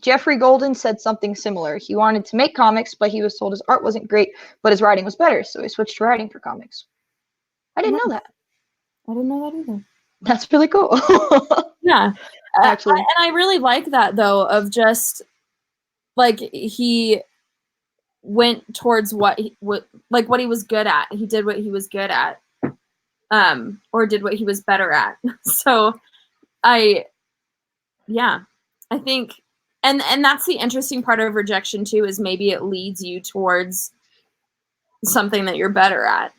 Jeffrey Golden said something similar. He wanted to make comics, but he was told his art wasn't great, but his writing was better, so he switched to writing for comics. I didn't know that. I didn't know that either. That's really cool. Yeah. Actually. And I really like that, though, of just, like, he went towards what he was good at. He did what he was good at. Or did what he was better at. So, I think, and that's the interesting part of rejection, too, is maybe it leads you towards something that you're better at.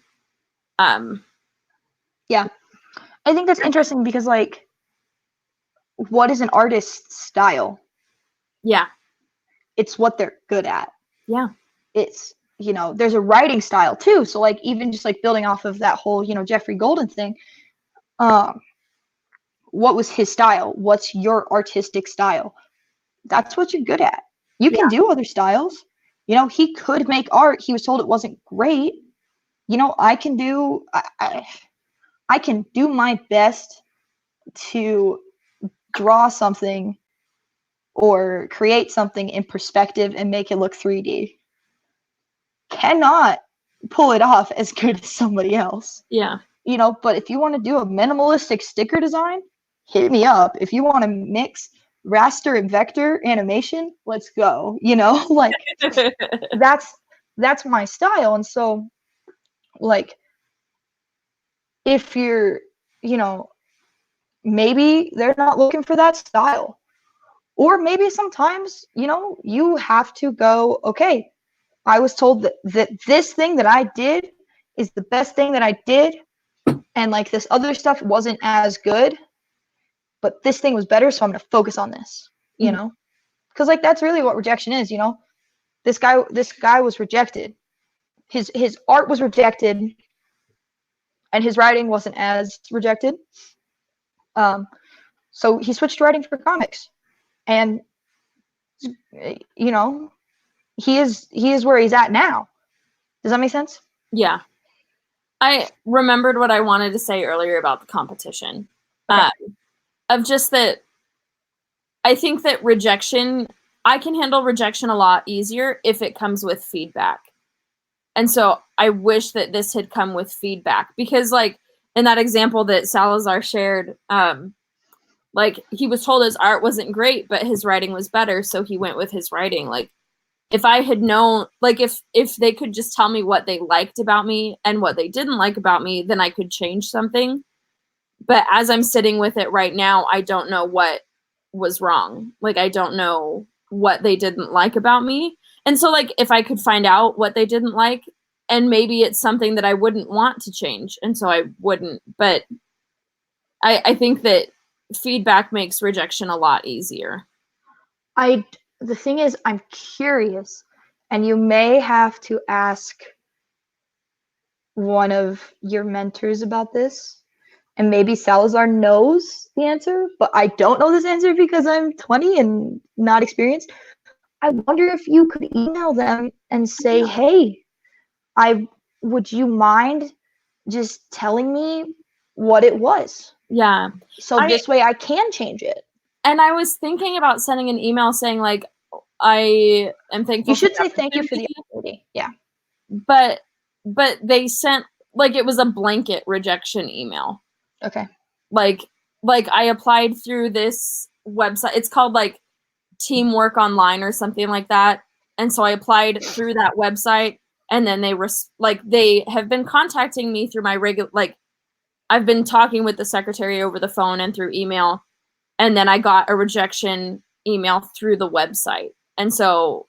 Yeah. I think that's interesting because, like, what is an artist's style? Yeah. It's what they're good at. Yeah. It's, you know, there's a writing style too. So like even just like building off of that whole, you know, Jeffrey Golden thing, what was his style? What's your artistic style? That's what you're good at. You can do other styles. You know, he could make art. He was told it wasn't great. You know, I can do my best to draw something or create something in perspective and make it look 3D. Cannot pull it off as good as somebody else. Yeah. You know, but if you want to do a minimalistic sticker design, hit me up. If you want to mix raster and vector animation, let's go. You know, like that's my style. And so like if you're, you know, maybe they're not looking for that style. Or maybe sometimes, you know, you have to go, okay, I was told that this thing that I did is the best thing that I did, and like this other stuff wasn't as good. but this thing was better, so I'm going to focus on this, you know? Because like that's really what rejection is, you know? This guy was rejected. His art was rejected, and his writing wasn't as rejected. So he switched to writing for comics, and you know, he is where he's at now. Does that make sense? Yeah. I remembered what I wanted to say earlier about the competition. Okay. Of just that, I think that rejection, I can handle rejection a lot easier if it comes with feedback. And so I wish that this had come with feedback, because like in that example that Salazar shared, like he was told his art wasn't great, but his writing was better. So he went with his writing. Like if I had known, like if they could just tell me what they liked about me and what they didn't like about me, then I could change something. But as I'm sitting with it right now, I don't know what was wrong. Like I don't know what they didn't like about me. And so like if I could find out what they didn't like, and maybe it's something that I wouldn't want to change, and so I wouldn't. But I think that feedback makes rejection a lot easier. The thing is, I'm curious, and you may have to ask one of your mentors about this, and maybe Salazar knows the answer, but I don't know this answer because I'm 20 and not experienced. I wonder if you could email them and say, hey, would you mind just telling me what it was? Yeah. So this way I can change it. And I was thinking about sending an email saying like, I am thankful. You should say thank you for the opportunity. Yeah. But they sent, like, it was a blanket rejection email. Okay. Like I applied through this website. It's called like Teamwork Online or something like that. And so I applied through that website, and then they have been contacting me through my regular, like I've been talking with the secretary over the phone and through email. And then I got a rejection email through the website. And so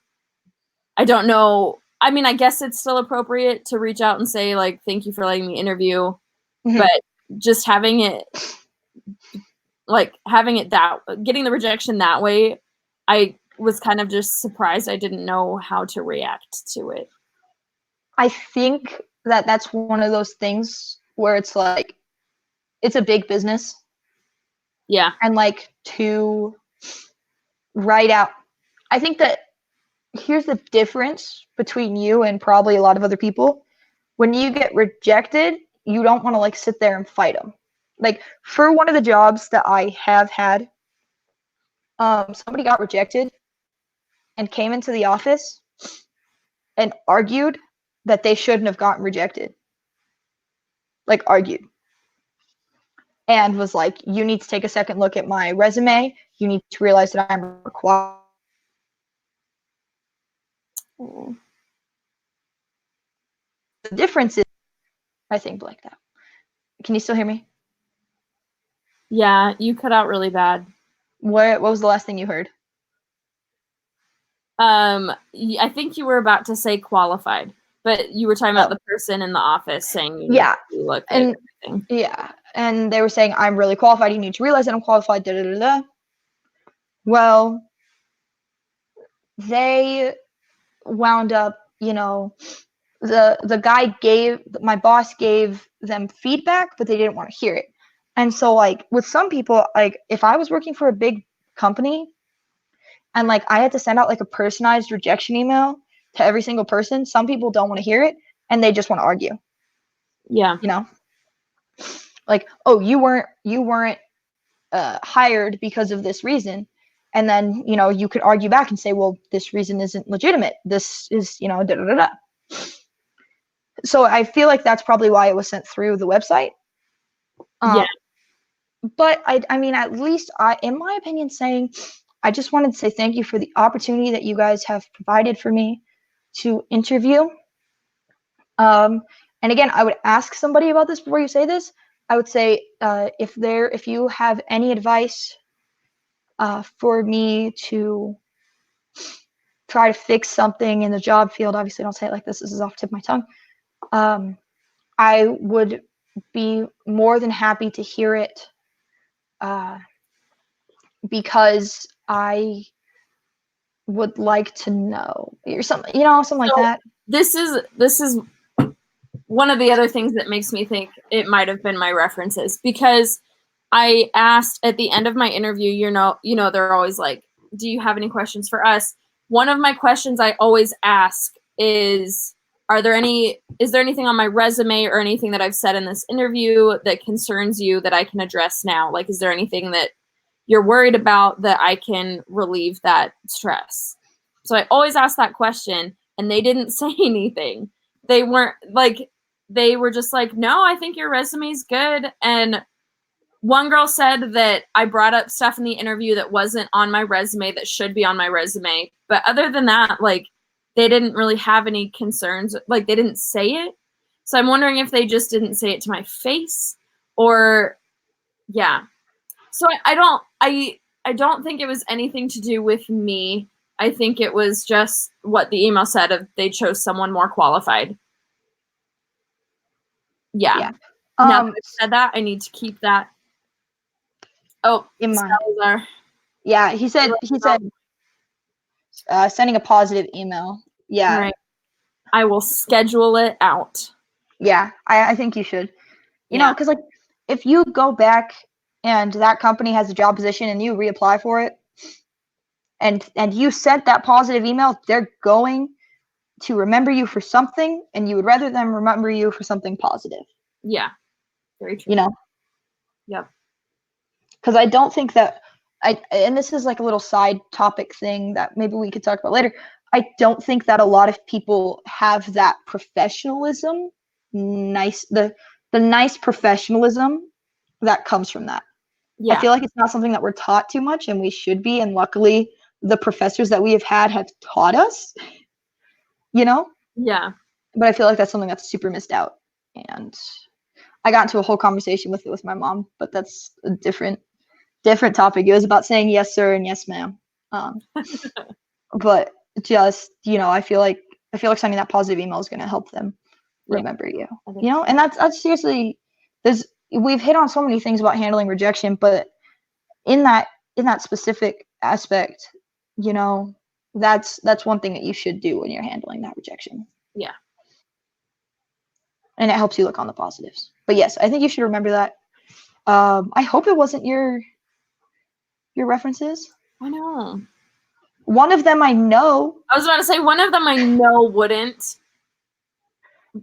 I don't know. I mean, I guess it's still appropriate to reach out and say, like, thank you for letting me interview. Mm-hmm. But just having it getting the rejection that way, I was kind of just surprised. I didn't know how to react to it. I think that that's one of those things where it's like, it's a big business. Yeah. And like to write out, I think that here's the difference between you and probably a lot of other people. When you get rejected, you don't want to like sit there and fight them. Like for one of the jobs that I have had, somebody got rejected and came into the office and argued that they shouldn't have gotten rejected. Like argued. And was like, you need to take a second look at my resume. You need to realize that I'm required. The difference is, I think, like that. Can you still hear me? Yeah, you cut out really bad. What was the last thing you heard? I think you were about to say qualified, but you were talking about the person in the office saying you need to look at everything. Yeah, and they were saying, I'm really qualified. You need to realize that I'm qualified. Da, da, da, da. Well, they wound up, my boss gave them feedback, but they didn't want to hear it. And so like with some people, like if I was working for a big company and like I had to send out like a personalized rejection email to every single person, some people don't want to hear it and they just want to argue. Yeah. Like, oh, you weren't hired because of this reason. And then, you could argue back and say, well, this reason isn't legitimate. This is, da, da, da, da. So I feel like that's probably why it was sent through the website. Yeah. But I mean, at least in my opinion, I just wanted to say thank you for the opportunity that you guys have provided for me to interview. And again, I would ask somebody about this before you say this. I would say if you have any advice for me to try to fix something in the job field, obviously don't say it like this. This is off the tip of my tongue. I would be more than happy to hear it because I would like to know, or something, something like that. This is one of the other things that makes me think it might have been my references, because I asked at the end of my interview, they're always like, do you have any questions for us? One of my questions I always ask is there anything on my resume or anything that I've said in this interview that concerns you that I can address now? Like, is there anything that you're worried about that I can relieve that stress? So I always ask that question, and they didn't say anything. They were just like, no, I think your resume's good. And one girl said that I brought up stuff in the interview that wasn't on my resume that should be on my resume. But other than that, like, they didn't really have any concerns. Like, they didn't say it. So I'm wondering if they just didn't say it to my face, or yeah. So I don't think it was anything to do with me. I think it was just what the email said of they chose someone more qualified. Yeah. Now that I've said that, I need to keep that. Oh, in mind. Salazar. Yeah, he said sending a positive email. Yeah. Right. I will schedule it out. Yeah, I think you should. You know, because like if you go back and that company has a job position and you reapply for it, and you sent that positive email, they're going to remember you for something, and you would rather them remember you for something positive. Yeah, very true. You know? Yep. Because I don't think that and this is like a little side topic thing that maybe we could talk about later. I don't think that a lot of people have that professionalism, the nice professionalism that comes from that. Yeah. I feel like it's not something that we're taught too much, and we should be. And luckily, the professors that we have had have taught us, Yeah. But I feel like that's something that's super missed out. And I got into a whole conversation with my mom, but that's a different topic. It was about saying yes, sir, and yes, ma'am. But just, I feel like sending that positive email is going to help them remember you. And that's seriously, we've hit on so many things about handling rejection, but in that specific aspect, that's one thing that you should do when you're handling that rejection. Yeah. And it helps you look on the positives. But yes, I think you should remember that. I hope it wasn't your references. I know. One of them I know. I was about to say one of them I know wouldn't.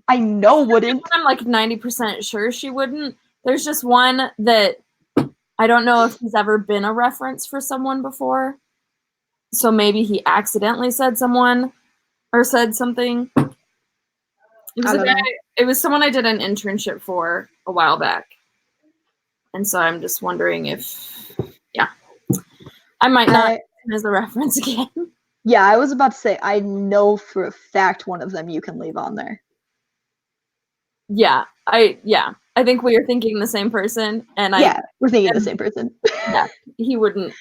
I'm like 90% sure she wouldn't. There's just one that I don't know if he's ever been a reference for someone before. So maybe he accidentally said someone or said something. It was someone I did an internship for a while back. And so I'm just wondering if, I might not as a reference again. Yeah, I was about to say, I know for a fact one of them you can leave on there. Yeah, I think we are thinking the same person, and we're thinking the same person. Yeah, he wouldn't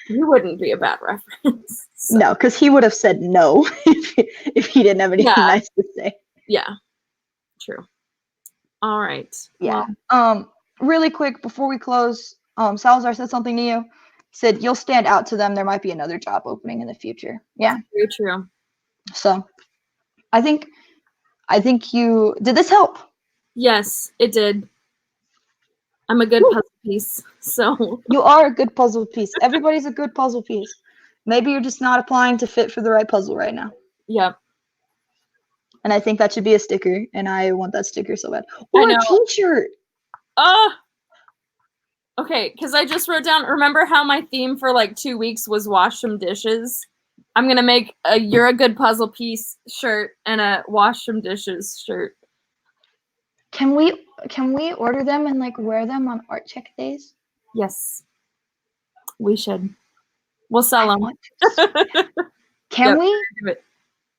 be a bad reference. So. No, because he would have said no if he didn't have anything nice to say. Yeah, true. All right. Yeah. Well, really quick before we close, Salazar said something to you. He said you'll stand out to them. There might be another job opening in the future. Yeah. Very true. So, I think you did this help. Yes, it did. I'm a good puzzle piece, so. You are a good puzzle piece. Everybody's a good puzzle piece. Maybe you're just not applying to fit for the right puzzle right now. Yep. And I think that should be a sticker, and I want that sticker so bad. Or a t-shirt. Okay, because I just wrote down, remember how my theme for like 2 weeks was wash some dishes? I'm going to make a You're a Good Puzzle Piece shirt and a Wash some dishes shirt. Can we order them and like wear them on art check days? Yes. We should. We'll sell them. Can we? Do it.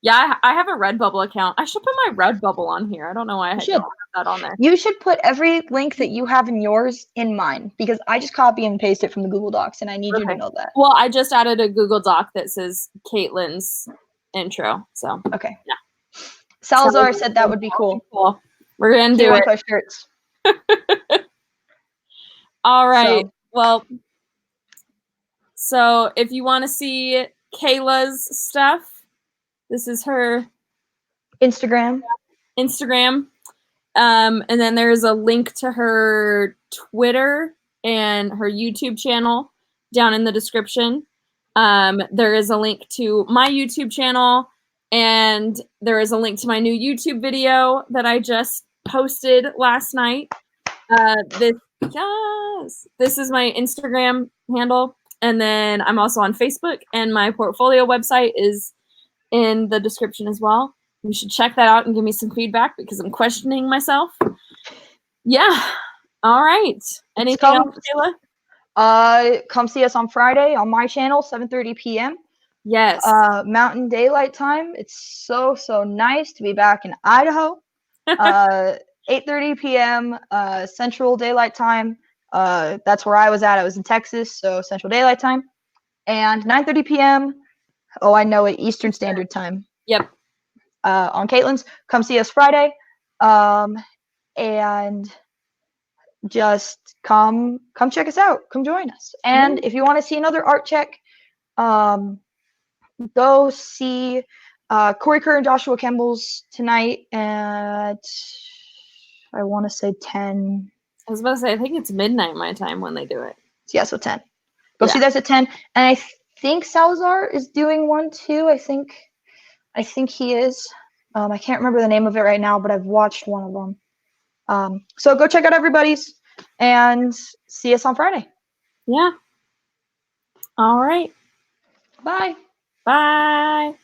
Yeah, I have a Redbubble account. I should put my Redbubble on here. I don't know why I don't have that on there. You should put every link that you have in yours in mine, because I just copy and paste it from the Google Docs, and I need you to know that. Well, I just added a Google Doc that says Kaitlin's intro. So okay. Yeah. Salazar said that would be cool. We're gonna do it. Our shirts. All right. So. Well, So if you want to see Kayla's stuff, this is her Instagram. And then there's a link to her Twitter and her YouTube channel down in the description. There is a link to my YouTube channel, and there is a link to my new YouTube video that I just posted last night. This is my Instagram handle, and then I'm also on Facebook, and my portfolio website is in the description as well. You should check that out and give me some feedback because I'm questioning myself. Yeah. All right. Anything else, Kayla? Come see us on Friday on my channel, 7:30 p.m. Yes. Mountain Daylight Time. It's so nice to be back in Idaho. 8:30 p.m. Central Daylight Time. That's where I was at. I was in Texas, so Central Daylight Time. And 9:30 p.m. Oh, I know it. Eastern Standard Time. Yep. On Kaitlin's. Come see us Friday. And just come check us out. Come join us. And if you want to see another art check, go see Corey Kerr and Joshua Kemble's tonight at, I want to say 10. I was about to say, I think it's midnight my time when they do it. Yeah, so 10. Go see that at 10. And I think Salazar is doing one too. I think he is. I can't remember the name of it right now, but I've watched one of them. So go check out everybody's and see us on Friday. Yeah. All right. Bye. Bye.